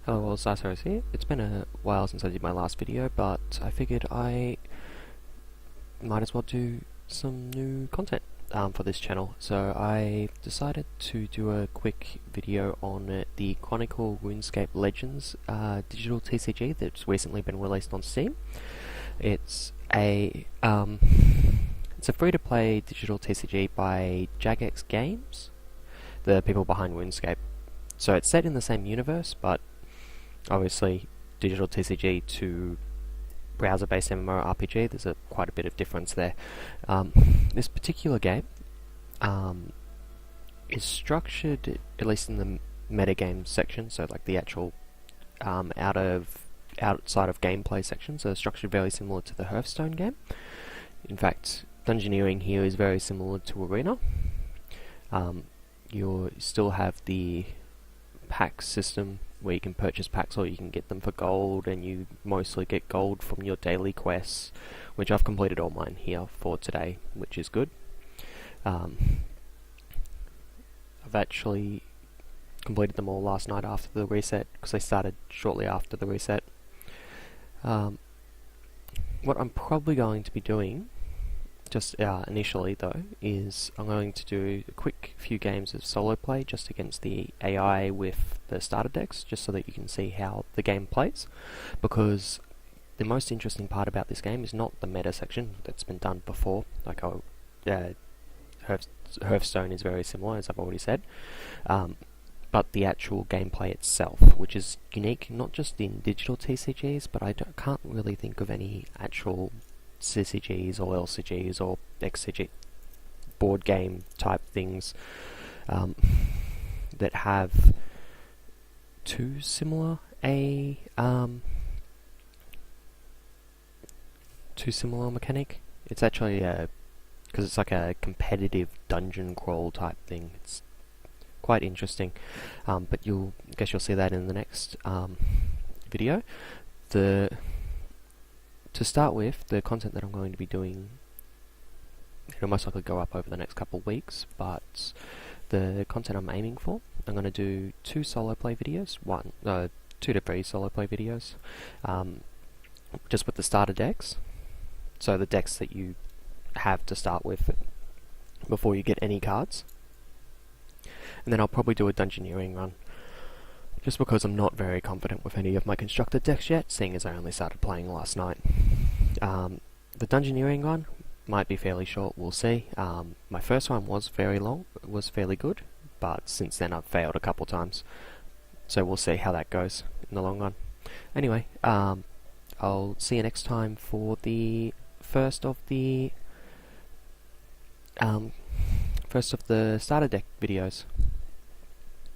Hello, all, Xyceres here. It's been a while since I did my last video, but I figured I might as well do some new content for this channel. So I decided to do a quick video on the Chronicle Runescape Legends digital TCG that's recently been released on Steam. It's a free-to-play digital TCG by jagex Games, the people behind Runescape. So it's set in the same universe, but obviously digital TCG to browser-based MMORPG, there's quite a bit of difference there. This particular game is structured, at least in the metagame section, so like the actual outside of gameplay section, so structured very similar to the Hearthstone game. In fact, dungeoneering here is very similar to Arena. You still have the pack system where you can purchase packs or you can get them for gold, and you mostly get gold from your daily quests, which I've completed all mine here for today, which is good. I've actually completed them all last night after the reset, because they started shortly after the reset. What I'm probably going to be doing, just initially though, is I'm going to do a quick few games of solo play just against the AI with the starter decks, just so that you can see how the game plays, because the most interesting part about this game is not the meta section that's been done before. Like Hearthstone is very similar, as I've already said, but the actual gameplay itself, which is unique not just in digital TCGs, but I can't really think of any actual CCGs or LCGs or XCG board game type things that have too similar a mechanic. It's actually because it's like a competitive dungeon crawl type thing. It's quite interesting, but I guess you'll see that in the next video. To start with, the content that I'm going to be doing, it'll most likely go up over the next couple of weeks, but the content I'm aiming for, I'm going to do 2 solo play videos, 2 to 3 solo play videos, just with the starter decks, so the decks that you have to start with before you get any cards, and then I'll probably do a dungeoneering run, just because I'm not very confident with any of my constructed decks yet, seeing as I only started playing last night. The dungeoneering run might be fairly short, we'll see. My first one was very long, it was fairly good, but since then I've failed a couple times, so we'll see how that goes in the long run. Anyway, I'll see you next time for the first of the starter deck videos.